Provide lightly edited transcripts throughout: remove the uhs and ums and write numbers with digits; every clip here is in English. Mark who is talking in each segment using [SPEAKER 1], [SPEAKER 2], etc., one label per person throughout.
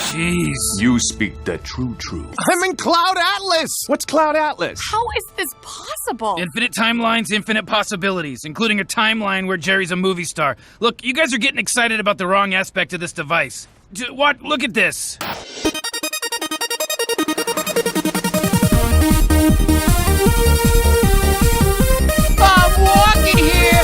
[SPEAKER 1] Jeez.
[SPEAKER 2] You speak the true truth.
[SPEAKER 3] I'm in Cloud Atlas! What's Cloud Atlas?
[SPEAKER 4] How is this possible?
[SPEAKER 1] Infinite timelines, infinite possibilities, including a timeline where Jerry's a movie star. Look, you guys are getting excited about the wrong aspect of this device. What? Look at this.
[SPEAKER 3] I'm walking here!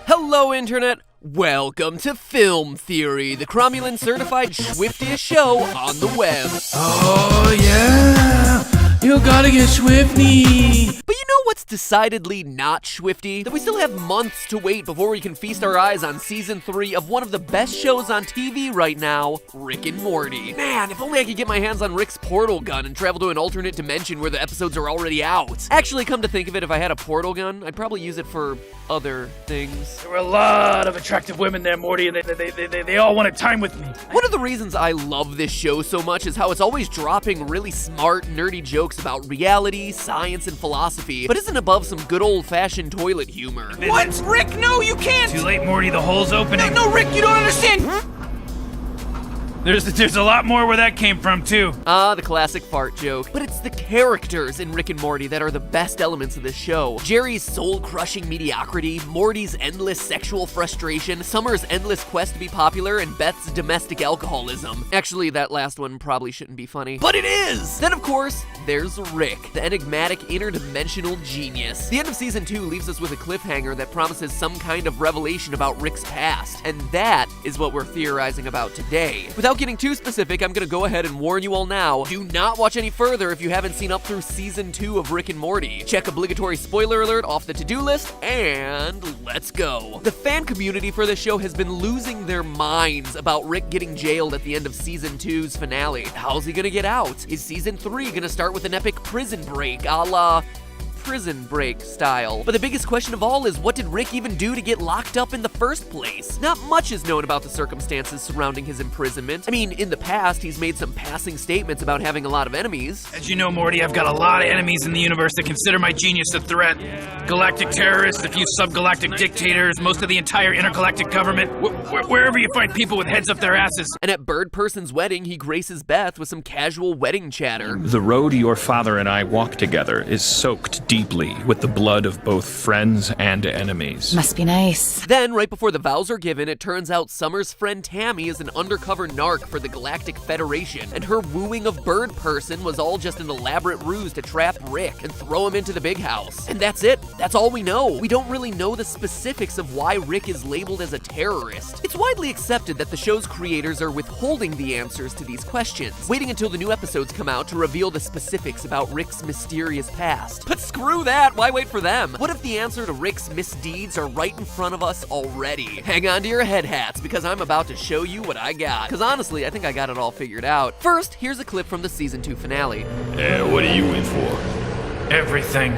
[SPEAKER 5] Hello, Internet. Welcome to Film Theory, the cromulent certified swiftiest show on the web.
[SPEAKER 1] Oh, yeah. You gotta get swifty.
[SPEAKER 5] But you know what's decidedly not swifty? That we still have months to wait before we can feast our eyes on season 3 of one of the best shows on TV right now, Rick and Morty. Man, if only I could get my hands on Rick's portal gun and travel to an alternate dimension where the episodes are already out. Actually, come to think of it, if I had a portal gun, I'd probably use it for other things.
[SPEAKER 1] There were a lot of attractive women there, Morty, and they all wanted time with me.
[SPEAKER 5] One of the reasons I love this show so much is how it's always dropping really smart, nerdy jokes about reality, science, and philosophy, but isn't above some good old-fashioned toilet humor.
[SPEAKER 3] What? Rick, no, you can't!
[SPEAKER 1] Too late, Morty, the hole's opening.
[SPEAKER 3] No, Rick, you don't understand!
[SPEAKER 1] There's a lot more where that came from, too.
[SPEAKER 5] Ah, the classic fart joke. But it's the characters in Rick and Morty that are the best elements of this show. Jerry's soul-crushing mediocrity, Morty's endless sexual frustration, Summer's endless quest to be popular, and Beth's domestic alcoholism. Actually, that last one probably shouldn't be funny. But it is! Then, of course, there's Rick, the enigmatic interdimensional genius. The end of season 2 leaves us with a cliffhanger that promises some kind of revelation about Rick's past. And that is what we're theorizing about today. Without getting too specific, I'm gonna go ahead and warn you all now, do not watch any further if you haven't seen up through season 2 of Rick and Morty. Check obligatory spoiler alert off the to-do list, and let's go. The fan community for this show has been losing their minds about Rick getting jailed at the end of season 2's finale. How's he gonna get out? Is season 3 gonna start with an epic prison break, a la Prison Break style? But the biggest question of all is, what did Rick even do to get locked up in the first place? Not much is known about the circumstances surrounding his imprisonment. I mean, in the past, he's made some passing statements about having a lot of enemies.
[SPEAKER 1] As you know, Morty, I've got a lot of enemies in the universe that consider my genius a threat. Galactic terrorists, a few subgalactic dictators, most of the entire intergalactic government. Wherever you find people with heads up their asses.
[SPEAKER 5] And at Bird Person's wedding, he graces Beth with some casual wedding chatter.
[SPEAKER 6] The road your father and I walk together is soaked deeply with the blood of both friends and enemies.
[SPEAKER 4] Must be nice.
[SPEAKER 5] Then, right before the vows are given, it turns out Summer's friend Tammy is an undercover narc for the Galactic Federation, and her wooing of Bird Person was all just an elaborate ruse to trap Rick and throw him into the big house. And that's it. That's all we know. We don't really know the specifics of why Rick is labeled as a terrorist. It's widely accepted that the show's creators are withholding the answers to these questions, waiting until the new episodes come out to reveal the specifics about Rick's mysterious past. But screw that, why wait for them? What if the answer to Rick's misdeeds are right in front of us already? Hang on to your head hats, because I'm about to show you what I got. Because honestly, I think I got it all figured out. First, here's a clip from the season 2 finale.
[SPEAKER 2] What are you in for?
[SPEAKER 1] Everything.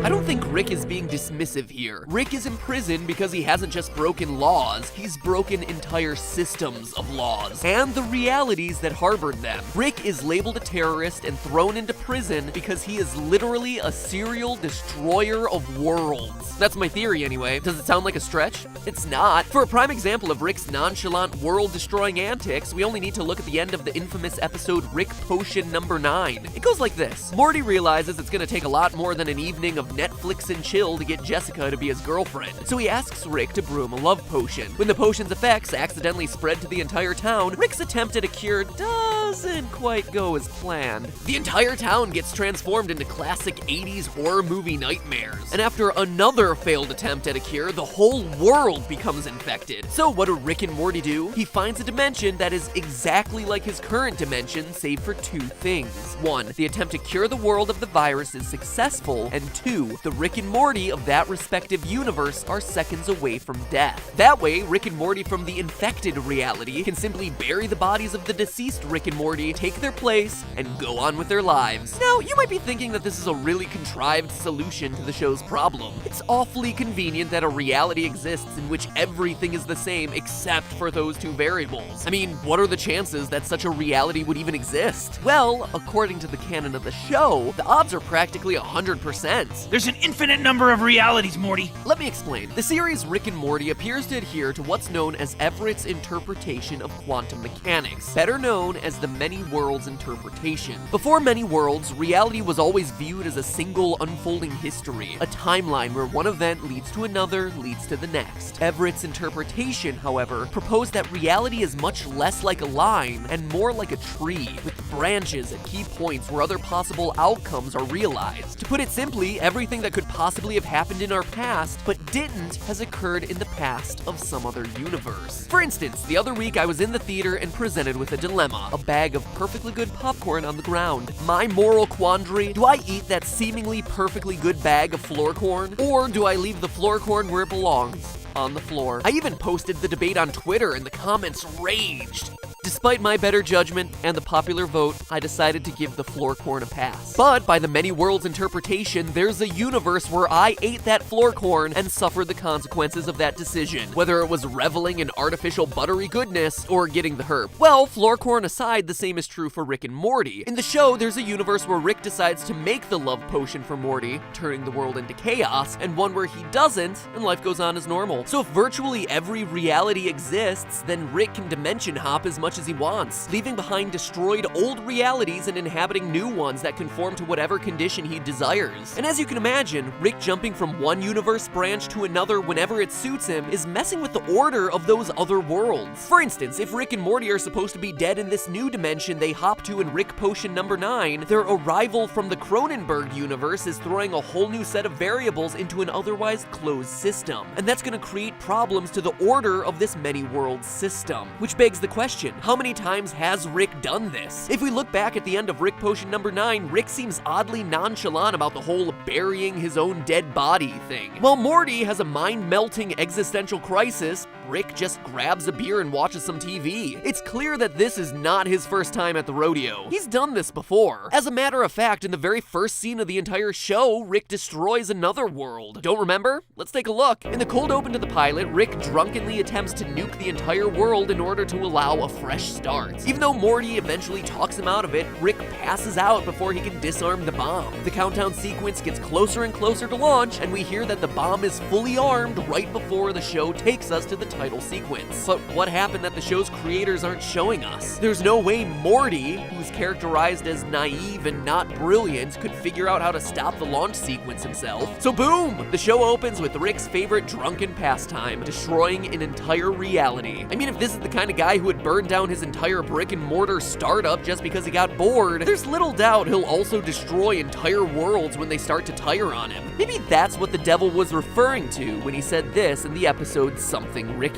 [SPEAKER 5] I don't think Rick is being dismissive here. Rick is in prison because he hasn't just broken laws, he's broken entire systems of laws, and the realities that harbored them. Rick is labeled a terrorist and thrown into prison because he is literally a serial destroyer of worlds. That's my theory anyway. Does it sound like a stretch? It's not. For a prime example of Rick's nonchalant world-destroying antics, we only need to look at the end of the infamous episode Rick Potion number 9. It goes like this. Morty realizes it's gonna take a lot more than an evening of Netflix and chill to get Jessica to be his girlfriend, so he asks Rick to brew him a love potion. When the potion's effects accidentally spread to the entire town, Rick's attempt at a cure doesn't quite go as planned. The entire town gets transformed into classic 80s horror movie nightmares, and after another failed attempt at a cure, the whole world becomes infected. So what do Rick and Morty do? He finds a dimension that is exactly like his current dimension, save for 2 things. 1, the attempt to cure the world of the virus is successful, and 2, the Rick and Morty of that respective universe are seconds away from death. That way, Rick and Morty from the infected reality can simply bury the bodies of the deceased Rick and Morty take their place and go on with their lives. Now, you might be thinking that this is a really contrived solution to the show's problem. It's awfully convenient that a reality exists in which everything is the same except for those two variables. I mean, what are the chances that such a reality would even exist? Well, according to the canon of the show, the odds are practically 100%.
[SPEAKER 1] There's an infinite number of realities, Morty.
[SPEAKER 5] Let me explain. The series Rick and Morty appears to adhere to what's known as Everett's interpretation of quantum mechanics, better known as the many worlds interpretation. Before many worlds, reality was always viewed as a single unfolding history, a timeline where one event leads to another, leads to the next. Everett's interpretation, however, proposed that reality is much less like a line and more like a tree, with branches at key points where other possible outcomes are realized. To put it simply, everything that could possibly have happened in our past, but didn't, has occurred in the past of some other universe. For instance, the other week I was in the theater and presented with a dilemma, a bag of perfectly good popcorn on the ground. My moral quandary: do I eat that seemingly perfectly good bag of floor corn, or do I leave the floor corn where it belongs? On the floor. I even posted the debate on Twitter and the comments raged. Despite my better judgment and the popular vote, I decided to give the floor corn a pass. But by the many worlds interpretation, there's a universe where I ate that floor corn and suffered the consequences of that decision, whether it was reveling in artificial buttery goodness or getting the herb. Well, floor corn aside, the same is true for Rick and Morty. In the show, there's a universe where Rick decides to make the love potion for Morty, turning the world into chaos, and one where he doesn't, and life goes on as normal. So if virtually every reality exists, then Rick can dimension hop as much as he wants, leaving behind destroyed old realities and inhabiting new ones that conform to whatever condition he desires. And as you can imagine, Rick jumping from one universe branch to another whenever it suits him is messing with the order of those other worlds. For instance, if Rick and Morty are supposed to be dead in this new dimension they hop to in Rick Potion number 9, their arrival from the Cronenberg universe is throwing a whole new set of variables into an otherwise closed system. And that's going to create problems to the order of this many world system. Which begs the question, how many times has Rick done this? If we look back at the end of Rick Potion number 9, Rick seems oddly nonchalant about the whole burying his own dead body thing. While Morty has a mind-melting existential crisis, Rick just grabs a beer and watches some TV. It's clear that this is not his first time at the rodeo. He's done this before. As a matter of fact, in the very first scene of the entire show, Rick destroys another world. Don't remember? Let's take a look. In the cold open to the pilot, Rick drunkenly attempts to nuke the entire world in order to allow a fresh start. Even though Morty eventually talks him out of it, Rick passes out before he can disarm the bomb. The countdown sequence gets closer and closer to launch, and we hear that the bomb is fully armed right before the show takes us to the title sequence. But what happened that the show's creators aren't showing us? There's no way Morty, who's characterized as naive and not brilliant, could figure out how to stop the launch sequence himself. So boom! The show opens with Rick's favorite drunken pastime, destroying an entire reality. I mean, if this is the kind of guy who would burn down his entire brick and mortar startup just because he got bored, there's little doubt he'll also destroy entire worlds when they start to tire on him. Maybe that's what the devil was referring to when he said this in the episode Something Ricked.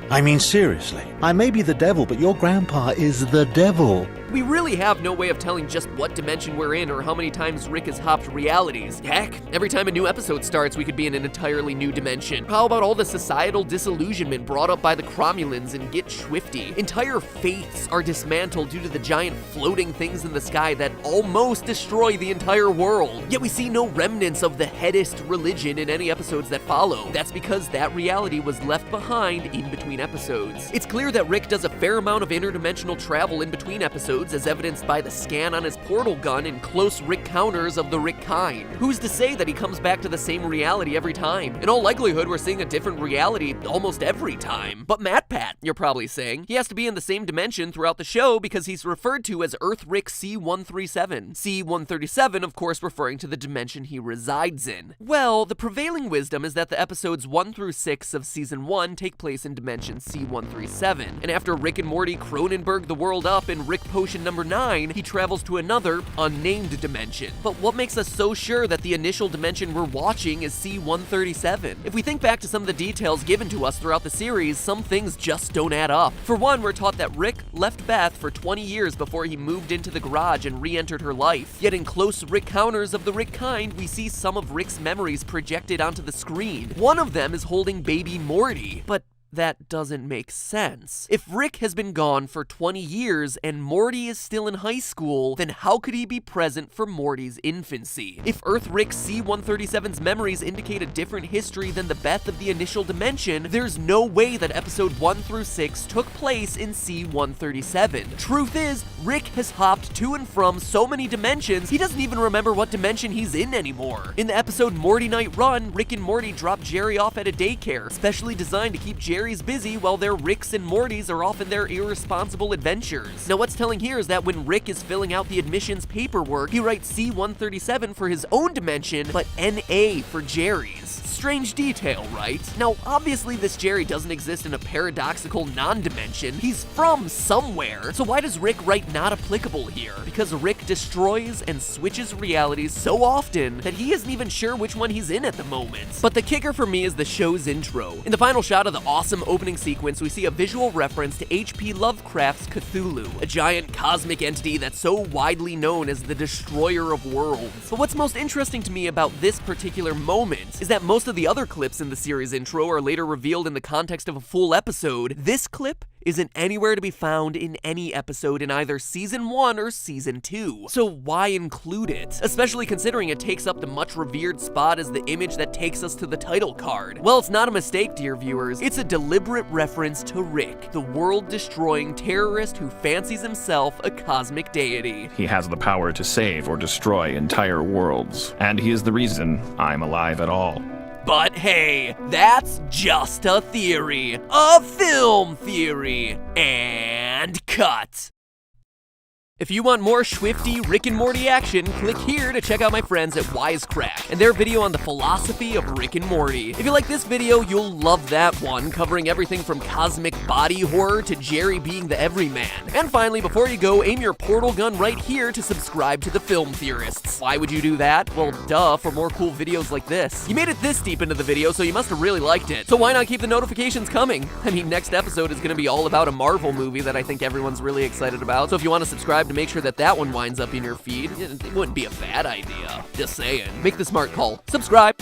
[SPEAKER 7] I mean, seriously. I may be the devil, but your grandpa is the devil.
[SPEAKER 5] We really have no way of telling just what dimension we're in or how many times Rick has hopped realities. Heck, every time a new episode starts, we could be in an entirely new dimension. How about all the societal disillusionment brought up by the Cromulans in Get Swifty? Entire faiths are dismantled due to the giant floating things in the sky that almost destroy the entire world. Yet we see no remnants of the headist religion in any episodes that follow. That's because that reality was left behind in between episodes. It's clear that Rick does a fair amount of interdimensional travel in between episodes, as evidenced by the scan on his portal gun and close Rick counters of the Rick kind. Who's to say that he comes back to the same reality every time? In all likelihood, we're seeing a different reality almost every time. But MatPat, you're probably saying. He has to be in the same dimension throughout the show because he's referred to as Earth Rick C-137. C-137, of course, referring to the dimension he resides in. Well, the prevailing wisdom is that the episodes 1 through 6 of Season 1 take place in dimension C-137. And after Rick and Morty Cronenberg the world up in Rick Potion number 9, he travels to another, unnamed dimension. But what makes us so sure that the initial dimension we're watching is C-137? If we think back to some of the details given to us throughout the series, some things just don't add up. For one, we're taught that Rick left Beth for 20 years before he moved into the garage and re-entered her life. Yet in close Rick counters of the Rick kind, we see some of Rick's memories projected onto the screen. One of them is holding baby Morty. But that doesn't make sense. If Rick has been gone for 20 years and Morty is still in high school, then how could he be present for Morty's infancy? If Earth Rick C-137's memories indicate a different history than the Beth of the initial dimension, there's no way that episode 1 through 6 took place in C-137. Truth is, Rick has hopped to and from so many dimensions, he doesn't even remember what dimension he's in anymore. In the episode Morty Night Run, Rick and Morty drop Jerry off at a daycare, specially designed to keep Jerry's busy while their Ricks and Mortys are off in their irresponsible adventures. Now what's telling here is that when Rick is filling out the admissions paperwork, he writes C-137 for his own dimension, but NA for Jerry's. Strange detail, right? Now, obviously this Jerry doesn't exist in a paradoxical non-dimension. He's from somewhere. So why does Rick write not applicable here? Because Rick destroys and switches realities so often that he isn't even sure which one he's in at the moment. But the kicker for me is the show's intro. In the final shot of the awesome opening sequence, we see a visual reference to H.P. Lovecraft's Cthulhu, a giant cosmic entity that's so widely known as the destroyer of worlds. But what's most interesting to me about this particular moment is that most of the other clips in the series intro are later revealed in the context of a full episode. This clip isn't anywhere to be found in any episode in either Season 1 or Season 2. So why include it? Especially considering it takes up the much revered spot as the image that takes us to the title card. Well, it's not a mistake, dear viewers. It's a deliberate reference to Rick, the world-destroying terrorist who fancies himself a cosmic deity.
[SPEAKER 6] He has the power to save or destroy entire worlds, and he is the reason I'm alive at all.
[SPEAKER 5] But hey, that's just a theory. A film theory. And cut. If you want more Swifty Rick and Morty action, click here to check out my friends at Wisecrack and their video on the philosophy of Rick and Morty. If you like this video, you'll love that one, covering everything from cosmic body horror to Jerry being the everyman. And finally, before you go, aim your portal gun right here to subscribe to the Film Theorists. Why would you do that? Well, duh, for more cool videos like this. You made it this deep into the video, so you must have really liked it. So why not keep the notifications coming? I mean, next episode is gonna be all about a Marvel movie that I think everyone's really excited about. So if you want to subscribe to make sure that that one winds up in your feed, it wouldn't be a bad idea. Just saying. Make the smart call. Subscribe.